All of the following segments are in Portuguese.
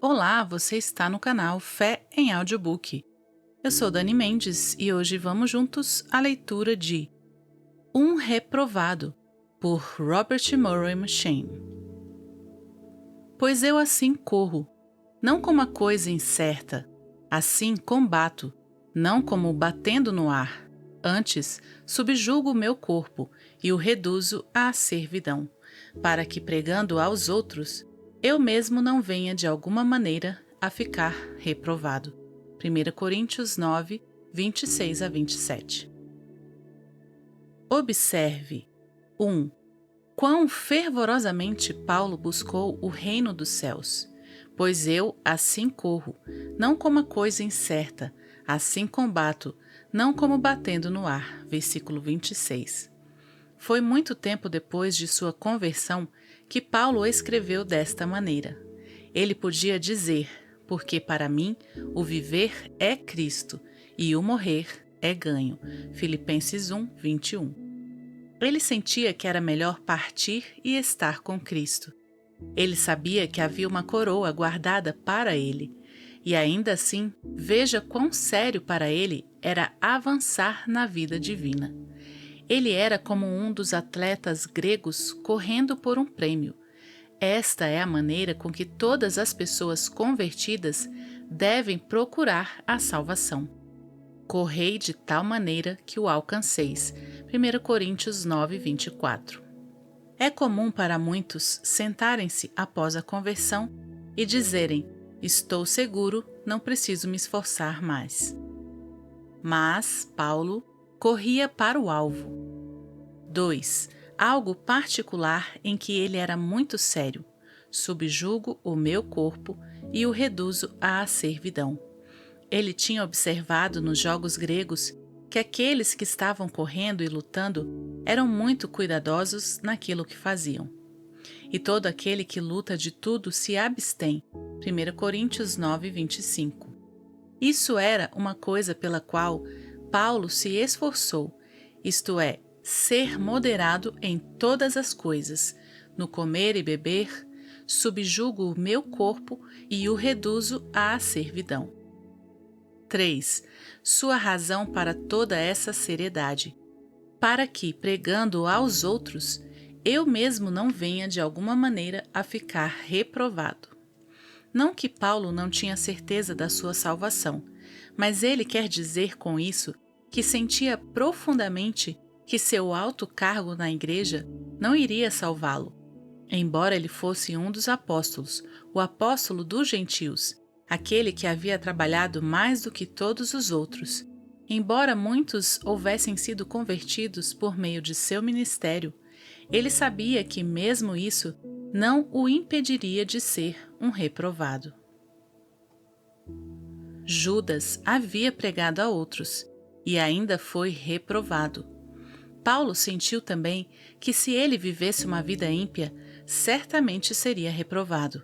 Olá, você está no canal Fé em Audiobook. Eu sou Dani Mendes e hoje vamos juntos à leitura de Um Reprovado, por Robert Murray M'Cheyne. Pois eu assim corro, não como a coisa incerta, assim combato, não como batendo no ar. Antes, subjugo o meu corpo e o reduzo à servidão, para que, pregando aos outros, eu mesmo não venha de alguma maneira a ficar reprovado. 1 Coríntios 9, 26 a 27. Observe 1. Quão fervorosamente Paulo buscou o reino dos céus. Pois eu assim corro, não como a coisa incerta, assim combato, não como batendo no ar. Versículo 26. Foi muito tempo depois de sua conversão que Paulo escreveu desta maneira. Ele podia dizer, porque para mim o viver é Cristo e o morrer é ganho. Filipenses 1, 21. Ele sentia que era melhor partir e estar com Cristo. Ele sabia que havia uma coroa guardada para ele, e ainda assim, veja quão sério para ele era avançar na vida divina. Ele era como um dos atletas gregos correndo por um prêmio. Esta é a maneira com que todas as pessoas convertidas devem procurar a salvação. Correi de tal maneira que o alcanceis. 1 Coríntios 9, 24. É comum para muitos sentarem-se após a conversão e dizerem: estou seguro, não preciso me esforçar mais. Mas Paulo corria para o alvo. 2. Algo particular em que ele era muito sério. Subjugo o meu corpo e o reduzo à servidão. Ele tinha observado nos jogos gregos que aqueles que estavam correndo e lutando eram muito cuidadosos naquilo que faziam. E todo aquele que luta de tudo se abstém. 1 Coríntios 9, 25. Isso era uma coisa pela qual Paulo se esforçou, isto é, ser moderado em todas as coisas, no comer e beber, subjugo o meu corpo e o reduzo à servidão. 3. Sua razão para toda essa seriedade. Para que, pregando aos outros, eu mesmo não venha de alguma maneira a ficar reprovado. Não que Paulo não tinha certeza da sua salvação, mas ele quer dizer com isso que sentia profundamente que seu alto cargo na igreja não iria salvá-lo. Embora ele fosse um dos apóstolos, o apóstolo dos gentios, aquele que havia trabalhado mais do que todos os outros, embora muitos houvessem sido convertidos por meio de seu ministério, ele sabia que mesmo isso não o impediria de ser um reprovado. Judas havia pregado a outros e ainda foi reprovado. Paulo sentiu também que se ele vivesse uma vida ímpia, certamente seria reprovado.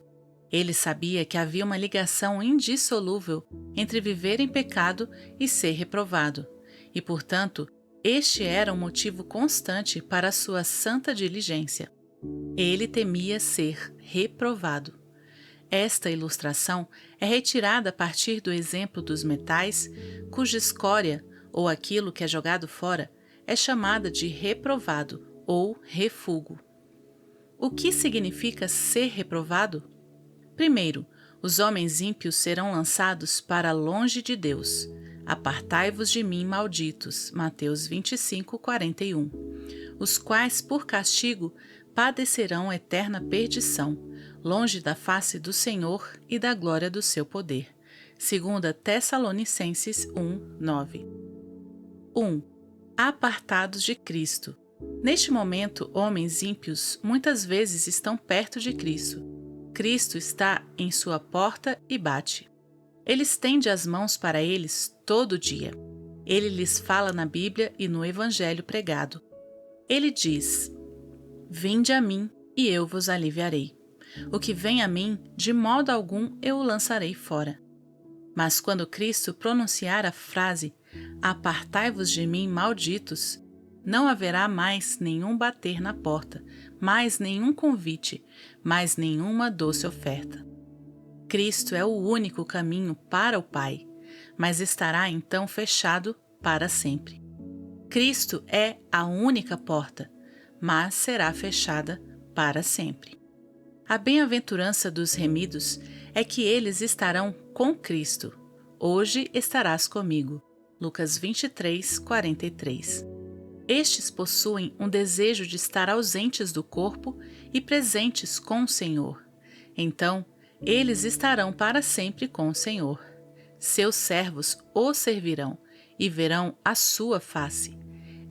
Ele sabia que havia uma ligação indissolúvel entre viver em pecado e ser reprovado, e, portanto, este era um motivo constante para a sua santa diligência. Ele temia ser reprovado. Esta ilustração é retirada a partir do exemplo dos metais, cuja escória, ou aquilo que é jogado fora, é chamada de reprovado ou refúgio. O que significa ser reprovado? Primeiro, os homens ímpios serão lançados para longe de Deus. Apartai-vos de mim, malditos. Mateus 25, 41. Os quais, por castigo, padecerão eterna perdição, longe da face do Senhor e da glória do seu poder. 2 Tessalonicenses 1, 9. 1. Apartados de Cristo. Neste momento, homens ímpios muitas vezes estão perto de Cristo. Cristo está em sua porta e bate. Ele estende as mãos para eles todo dia. Ele lhes fala na Bíblia e no Evangelho pregado. Ele diz: vinde a mim e eu vos aliviarei. O que vem a mim, de modo algum eu o lançarei fora. Mas quando Cristo pronunciar a frase, apartai-vos de mim, malditos, não haverá mais nenhum bater na porta, mais nenhum convite, mais nenhuma doce oferta. Cristo é o único caminho para o Pai, mas estará então fechado para sempre. Cristo é a única porta, mas será fechada para sempre. A bem-aventurança dos remidos é que eles estarão com Cristo. Hoje estarás comigo. Lucas 23, 43. Estes possuem um desejo de estar ausentes do corpo e presentes com o Senhor. Então, eles estarão para sempre com o Senhor. Seus servos o servirão e verão a sua face.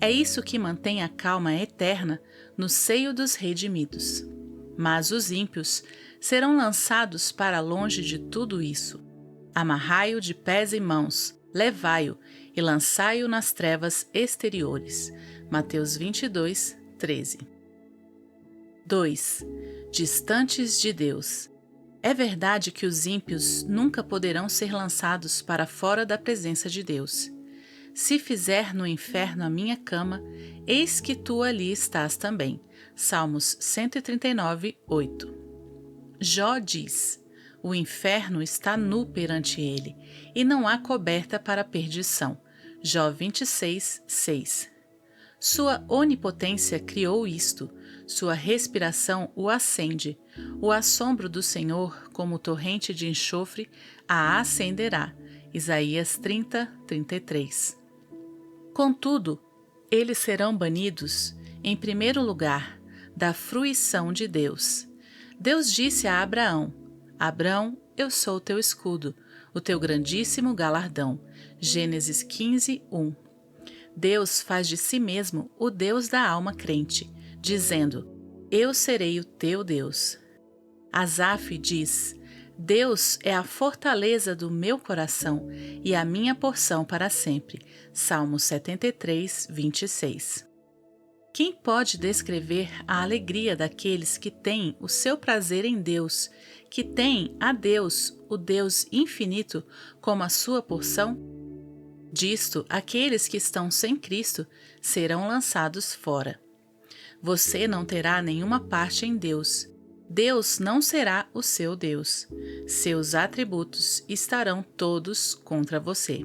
É isso que mantém a calma eterna no seio dos redimidos. Mas os ímpios serão lançados para longe de tudo isso. Amarrai-o de pés e mãos, levai-o e lançai-o nas trevas exteriores. Mateus 22, 13. 2. Distantes de Deus. É verdade que os ímpios nunca poderão ser lançados para fora da presença de Deus. Se fizer no inferno a minha cama, eis que tu ali estás também. Salmos 139, 8. Jó diz: o inferno está nu perante ele, e não há coberta para a perdição. Jó 26, 6. Sua onipotência criou isto, sua respiração o acende. O assombro do Senhor, como torrente de enxofre, a acenderá. Isaías 30, 33. Contudo, eles serão banidos, em primeiro lugar, da fruição de Deus. Deus disse a Abraão: Abraão, eu sou o teu escudo, o teu grandíssimo galardão. Gênesis 15, 1. Deus faz de si mesmo o Deus da alma crente, dizendo: eu serei o teu Deus. Asaf diz: Deus é a fortaleza do meu coração e a minha porção para sempre. Salmo 73, 26. Quem pode descrever a alegria daqueles que têm o seu prazer em Deus, que têm a Deus, o Deus infinito, como a sua porção? Disto, aqueles que estão sem Cristo serão lançados fora. Você não terá nenhuma parte em Deus. Deus não será o seu Deus. Seus atributos estarão todos contra você.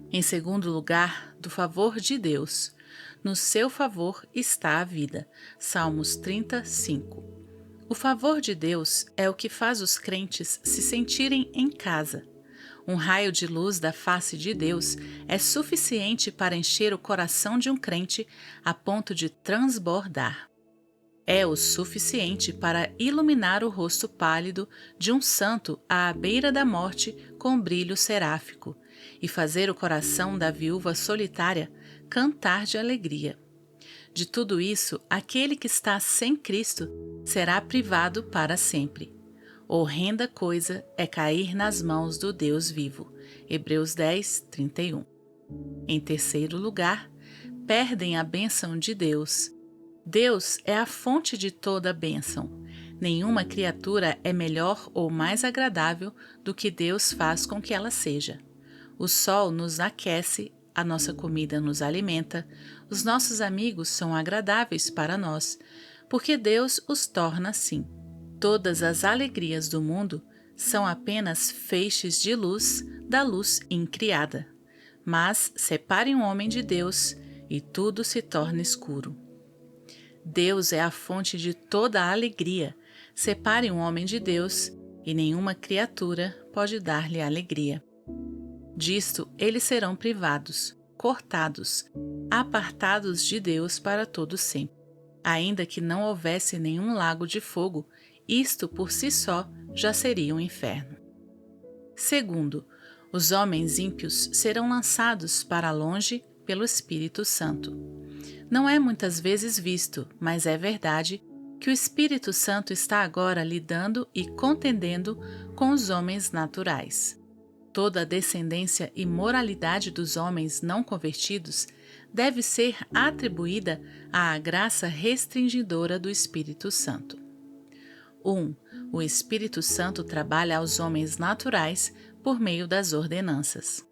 Em segundo lugar, do favor de Deus. No seu favor está a vida. Salmos 35. O favor de Deus é o que faz os crentes se sentirem em casa. Um raio de luz da face de Deus é suficiente para encher o coração de um crente a ponto de transbordar. É o suficiente para iluminar o rosto pálido de um santo à beira da morte com brilho seráfico e fazer o coração da viúva solitária cantar de alegria. De tudo isso, aquele que está sem Cristo será privado para sempre. Horrenda coisa é cair nas mãos do Deus vivo. Hebreus 10, 31. Em terceiro lugar, perdem a bênção de Deus. Deus é a fonte de toda a bênção. Nenhuma criatura é melhor ou mais agradável do que Deus faz com que ela seja. O sol nos aquece, a nossa comida nos alimenta, os nossos amigos são agradáveis para nós, porque Deus os torna assim. Todas as alegrias do mundo são apenas feixes de luz da luz incriada. Mas separe um homem de Deus e tudo se torna escuro. Deus é a fonte de toda a alegria. Separe um homem de Deus e nenhuma criatura pode dar-lhe alegria. Disto eles serão privados, cortados, apartados de Deus para todo sempre. Ainda que não houvesse nenhum lago de fogo, isto por si só já seria um inferno. Segundo, os homens ímpios serão lançados para longe pelo Espírito Santo. Não é muitas vezes visto, mas é verdade que o Espírito Santo está agora lidando e contendendo com os homens naturais. Toda a descendência e moralidade dos homens não convertidos deve ser atribuída à graça restringidora do Espírito Santo. 1. O Espírito Santo trabalha aos homens naturais por meio das ordenanças.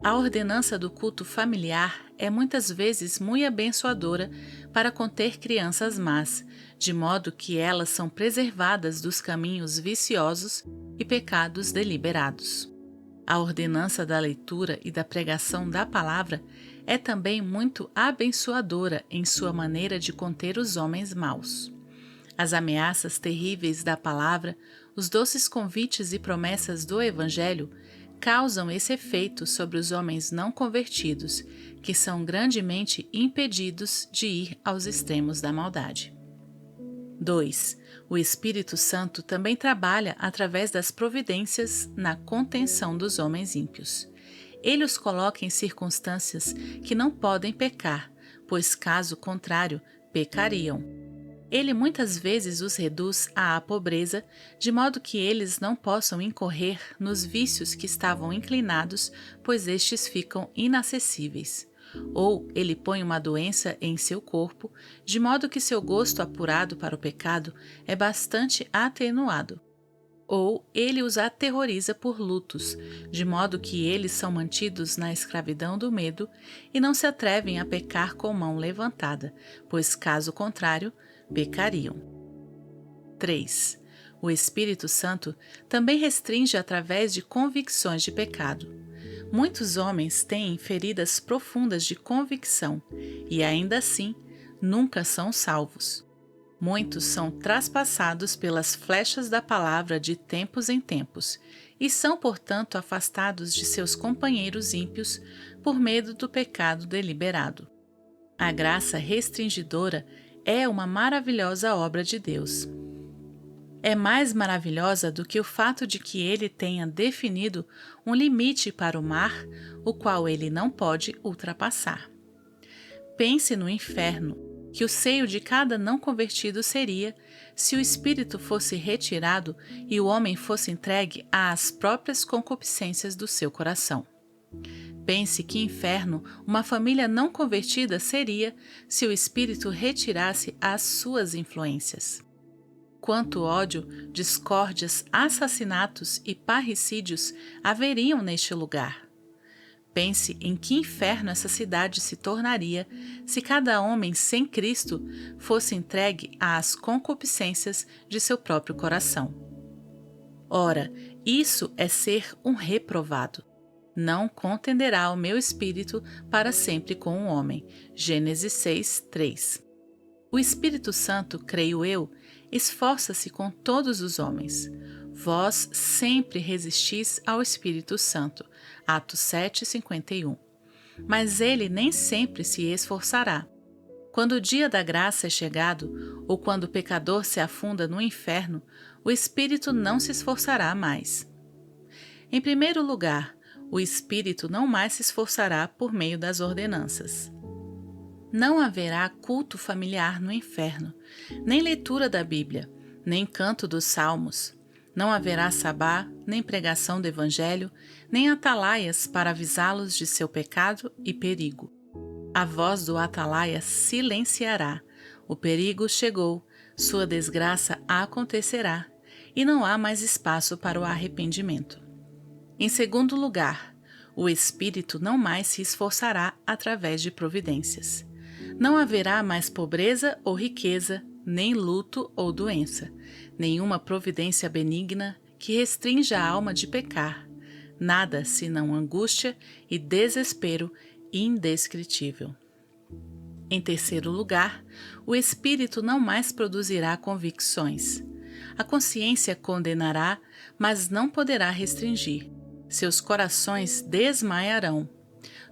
A ordenança do culto familiar é muitas vezes muito abençoadora para conter crianças más, de modo que elas são preservadas dos caminhos viciosos e pecados deliberados. A ordenança da leitura e da pregação da palavra é também muito abençoadora em sua maneira de conter os homens maus. As ameaças terríveis da palavra, os doces convites e promessas do Evangelho causam esse efeito sobre os homens não convertidos, que são grandemente impedidos de ir aos extremos da maldade. 2. O Espírito Santo também trabalha através das providências na contenção dos homens ímpios. Ele os coloca em circunstâncias que não podem pecar, pois caso contrário, pecariam. Ele muitas vezes os reduz à pobreza, de modo que eles não possam incorrer nos vícios que estavam inclinados, pois estes ficam inacessíveis. Ou ele põe uma doença em seu corpo, de modo que seu gosto apurado para o pecado é bastante atenuado. Ou ele os aterroriza por lutos, de modo que eles são mantidos na escravidão do medo e não se atrevem a pecar com mão levantada, pois caso contrário, pecariam. 3. O Espírito Santo também restringe através de convicções de pecado. Muitos homens têm feridas profundas de convicção e, ainda assim, nunca são salvos. Muitos são traspassados pelas flechas da palavra de tempos em tempos e são, portanto, afastados de seus companheiros ímpios por medo do pecado deliberado. A graça restringidora é uma maravilhosa obra de Deus. É mais maravilhosa do que o fato de que ele tenha definido um limite para o mar, o qual ele não pode ultrapassar. Pense no inferno, que o seio de cada não convertido seria se o espírito fosse retirado e o homem fosse entregue às próprias concupiscências do seu coração. Pense que inferno uma família não convertida seria se o espírito retirasse as suas influências. Quanto ódio, discórdias, assassinatos e parricídios haveriam neste lugar. Pense em que inferno essa cidade se tornaria se cada homem sem Cristo fosse entregue às concupiscências de seu próprio coração. Ora, isso é ser um reprovado. Não contenderá o meu espírito para sempre com o homem. Gênesis 6, 3. O Espírito Santo, creio eu, esforça-se com todos os homens. Vós sempre resistis ao Espírito Santo. Atos 7, 51. Mas ele nem sempre se esforçará. Quando o dia da graça é chegado, ou quando o pecador se afunda no inferno, o Espírito não se esforçará mais. Em primeiro lugar, o Espírito não mais se esforçará por meio das ordenanças. Não haverá culto familiar no inferno, nem leitura da Bíblia, nem canto dos salmos. Não haverá sabá, nem pregação do Evangelho, nem atalaias para avisá-los de seu pecado e perigo. A voz do atalaia silenciará. O perigo chegou, sua desgraça acontecerá, e não há mais espaço para o arrependimento. Em segundo lugar, o Espírito não mais se esforçará através de providências. Não haverá mais pobreza ou riqueza, nem luto ou doença, nenhuma providência benigna que restrinja a alma de pecar, nada senão angústia e desespero indescritível. Em terceiro lugar, o Espírito não mais produzirá convicções. A consciência condenará, mas não poderá restringir. Seus corações desmaiarão.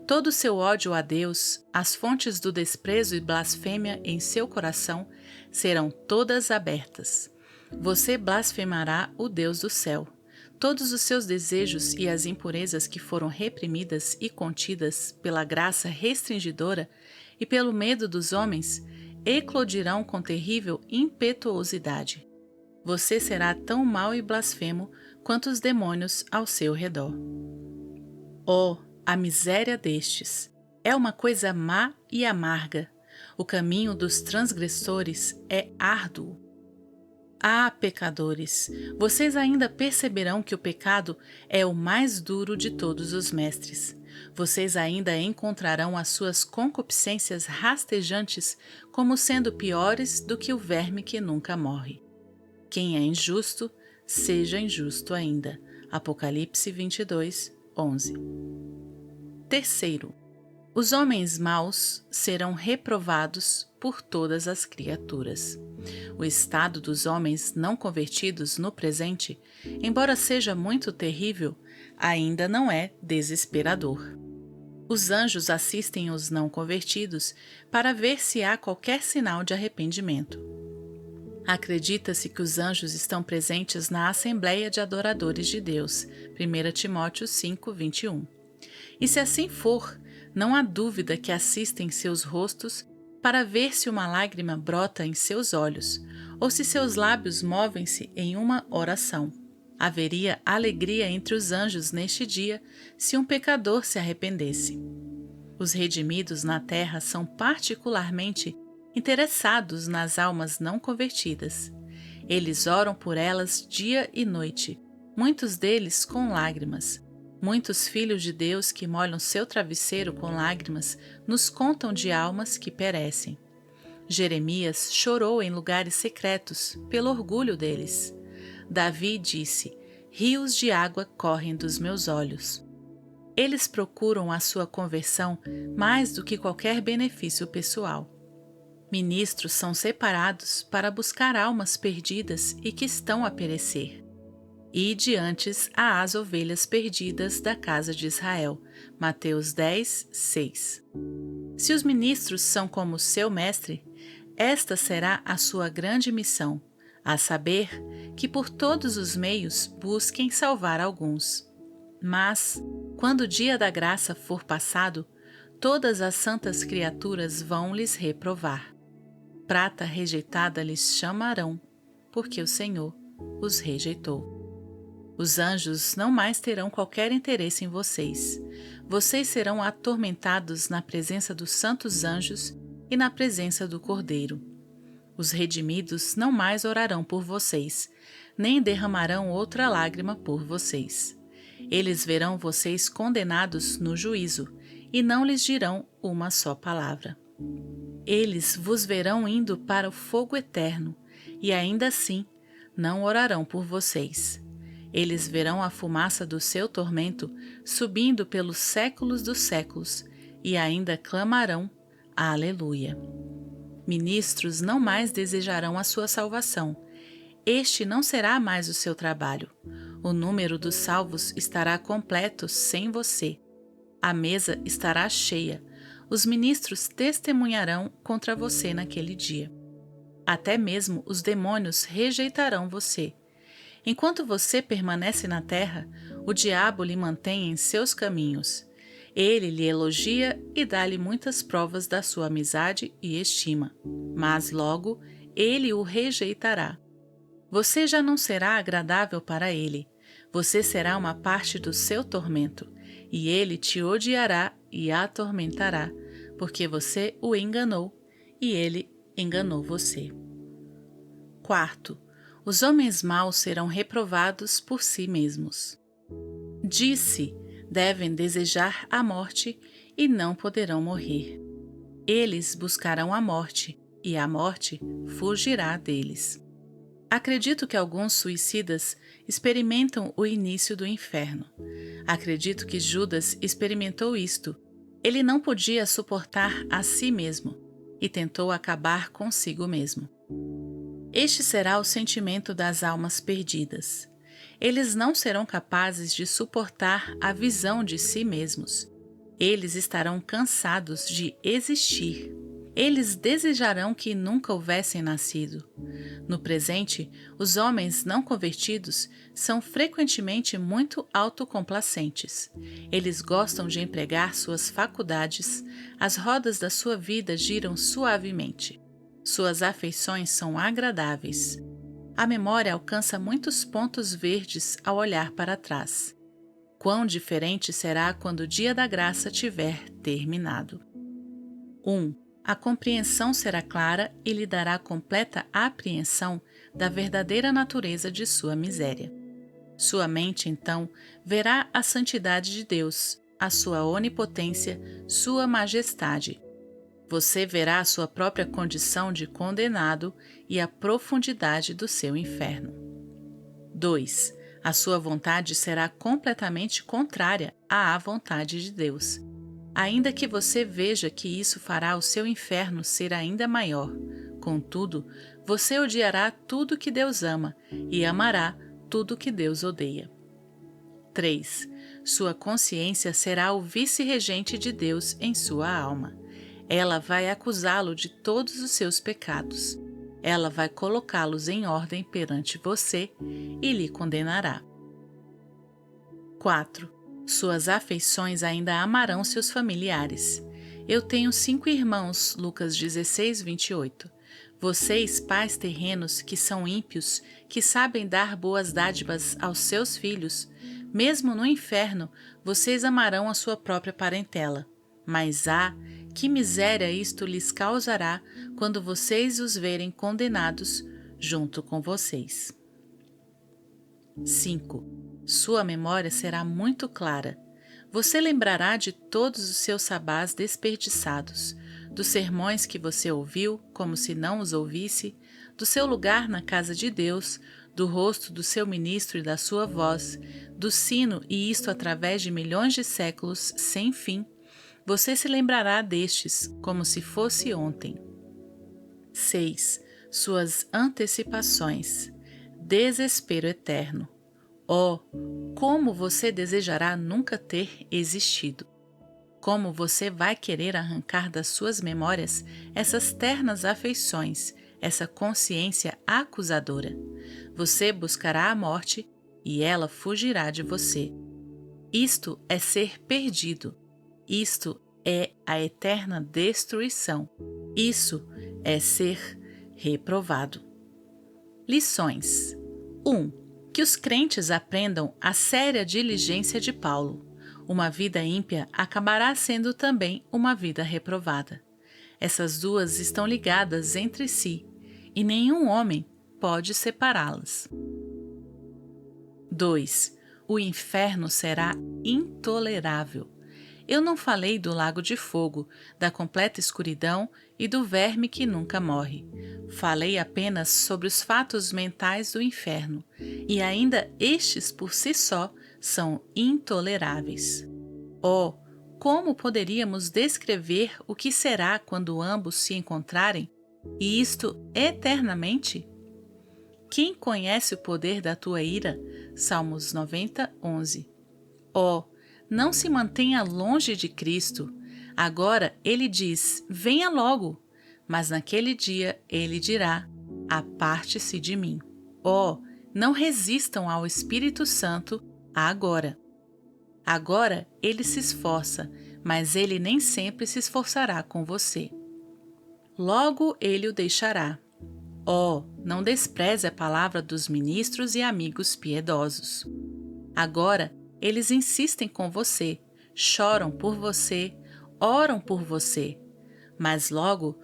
Todo o seu ódio a Deus, as fontes do desprezo e blasfêmia em seu coração serão todas abertas. Você blasfemará o Deus do céu. Todos os seus desejos e as impurezas que foram reprimidas e contidas pela graça restringidora e pelo medo dos homens eclodirão com terrível impetuosidade. Você será tão mau e blasfemo quanto os demônios ao seu redor. Oh, a miséria destes! É uma coisa má e amarga. O caminho dos transgressores é árduo. Ah, pecadores! Vocês ainda perceberão que o pecado é o mais duro de todos os mestres. Vocês ainda encontrarão as suas concupiscências rastejantes como sendo piores do que o verme que nunca morre. Quem é injusto, seja injusto ainda. Apocalipse 22, 11. Terceiro, os homens maus serão reprovados por todas as criaturas. O estado dos homens não convertidos no presente, embora seja muito terrível, ainda não é desesperador. Os anjos assistem os não convertidos para ver se há qualquer sinal de arrependimento. Acredita-se que os anjos estão presentes na Assembleia de Adoradores de Deus, 1 Timóteo 5, 21. E se assim for, não há dúvida que assistem seus rostos para ver se uma lágrima brota em seus olhos, ou se seus lábios movem-se em uma oração. Haveria alegria entre os anjos neste dia se um pecador se arrependesse. Os redimidos na terra são particularmente interessados nas almas não convertidas. Eles oram por elas dia e noite, muitos deles com lágrimas. Muitos filhos de Deus que molham seu travesseiro com lágrimas nos contam de almas que perecem. Jeremias chorou em lugares secretos pelo orgulho deles. Davi disse: rios de água correm dos meus olhos. Eles procuram a sua conversão mais do que qualquer benefício pessoal. Ministros são separados para buscar almas perdidas e que estão a perecer. Ide antes às ovelhas perdidas da casa de Israel. Mateus 10, 6. Se os ministros são como seu mestre, esta será a sua grande missão, a saber, que por todos os meios busquem salvar alguns. Mas, quando o dia da graça for passado, todas as santas criaturas vão lhes reprovar. Prata rejeitada lhes chamarão, porque o Senhor os rejeitou. Os anjos não mais terão qualquer interesse em vocês. Vocês serão atormentados na presença dos santos anjos e na presença do Cordeiro. Os redimidos não mais orarão por vocês, nem derramarão outra lágrima por vocês. Eles verão vocês condenados no juízo e não lhes dirão uma só palavra. Eles vos verão indo para o fogo eterno e ainda assim não orarão por vocês. Eles verão a fumaça do seu tormento subindo pelos séculos dos séculos e ainda clamarão Aleluia. Ministros não mais desejarão a sua salvação. Este não será mais o seu trabalho. O número dos salvos estará completo sem você. A mesa estará cheia. Os ministros testemunharão contra você naquele dia. Até mesmo os demônios rejeitarão você. Enquanto você permanece na terra, o diabo lhe mantém em seus caminhos. Ele lhe elogia e dá-lhe muitas provas da sua amizade e estima, mas logo ele o rejeitará. Você já não será agradável para ele, você será uma parte do seu tormento, e ele te odiará e atormentará, porque você o enganou e ele enganou você. Quarto, os homens maus serão reprovados por si mesmos. Disse: devem desejar a morte e não poderão morrer. Eles buscarão a morte e a morte fugirá deles. Acredito que alguns suicidas experimentam o início do inferno. Acredito que Judas experimentou isto. Ele não podia suportar a si mesmo e tentou acabar consigo mesmo. Este será o sentimento das almas perdidas. Eles não serão capazes de suportar a visão de si mesmos. Eles estarão cansados de existir. Eles desejarão que nunca houvessem nascido. No presente, os homens não convertidos são frequentemente muito autocomplacentes. Eles gostam de empregar suas faculdades, as rodas da sua vida giram suavemente. Suas afeições são agradáveis. A memória alcança muitos pontos verdes ao olhar para trás. Quão diferente será quando o dia da graça tiver terminado. 1. A compreensão será clara e lhe dará completa apreensão da verdadeira natureza de sua miséria. Sua mente, então, verá a santidade de Deus, a sua onipotência, sua majestade. Você verá a sua própria condição de condenado e a profundidade do seu inferno. 2. A sua vontade será completamente contrária à vontade de Deus. Ainda que você veja que isso fará o seu inferno ser ainda maior, contudo, você odiará tudo que Deus ama e amará tudo que Deus odeia. 3. Sua consciência será o vice-regente de Deus em sua alma. Ela vai acusá-lo de todos os seus pecados. Ela vai colocá-los em ordem perante você e lhe condenará. 4. Suas afeições ainda amarão seus familiares. Eu tenho 5 irmãos, Lucas 16, 28. Vocês, pais terrenos, que são ímpios, que sabem dar boas dádivas aos seus filhos, mesmo no inferno, vocês amarão a sua própria parentela. Mas que miséria isto lhes causará quando vocês os verem condenados junto com vocês. 5. Sua memória será muito clara. Você lembrará de todos os seus sabás desperdiçados, dos sermões que você ouviu como se não os ouvisse, do seu lugar na casa de Deus, do rosto do seu ministro e da sua voz, do sino e isto através de milhões de séculos sem fim. Você se lembrará destes como se fosse ontem. 6. Suas antecipações. Desespero eterno. Oh, como você desejará nunca ter existido! Como você vai querer arrancar das suas memórias essas ternas afeições, essa consciência acusadora? Você buscará a morte e ela fugirá de você. Isto é ser perdido. Isto é a eterna destruição. Isso é ser reprovado. Lições. 1. Que os crentes aprendam a séria diligência de Paulo. Uma vida ímpia acabará sendo também uma vida reprovada. Essas duas estão ligadas entre si e nenhum homem pode separá-las. 2. O inferno será intolerável. Eu não falei do lago de fogo, da completa escuridão e do verme que nunca morre. Falei apenas sobre os fatos mentais do inferno, e ainda estes por si só são intoleráveis. Oh, como poderíamos descrever o que será quando ambos se encontrarem, e isto eternamente? Quem conhece o poder da tua ira? Salmos 90, 11. Oh, não se mantenha longe de Cristo. Agora ele diz, venha logo. Mas naquele dia ele dirá, aparte-se de mim. Oh, não resistam ao Espírito Santo agora. Agora ele se esforça, mas ele nem sempre se esforçará com você. Logo ele o deixará. Oh, não despreze a palavra dos ministros e amigos piedosos. Agora eles insistem com você, choram por você, oram por você. Mas logo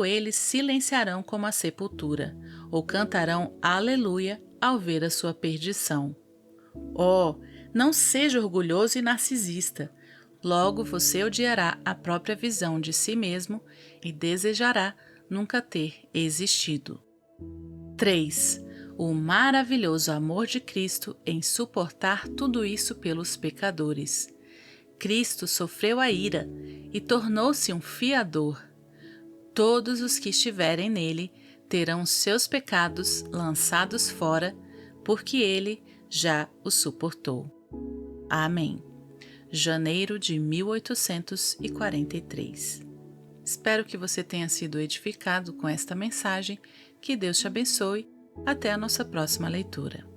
eles silenciarão como a sepultura, ou cantarão aleluia ao ver a sua perdição. Oh, não seja orgulhoso e narcisista. Logo você odiará a própria visão de si mesmo e desejará nunca ter existido. 3. O maravilhoso amor de Cristo em suportar tudo isso pelos pecadores. Cristo sofreu a ira e tornou-se um fiador. Todos os que estiverem nele terão seus pecados lançados fora, porque ele já os suportou. Amém. Janeiro de 1843. Espero que você tenha sido edificado com esta mensagem. Que Deus te abençoe. Até a nossa próxima leitura.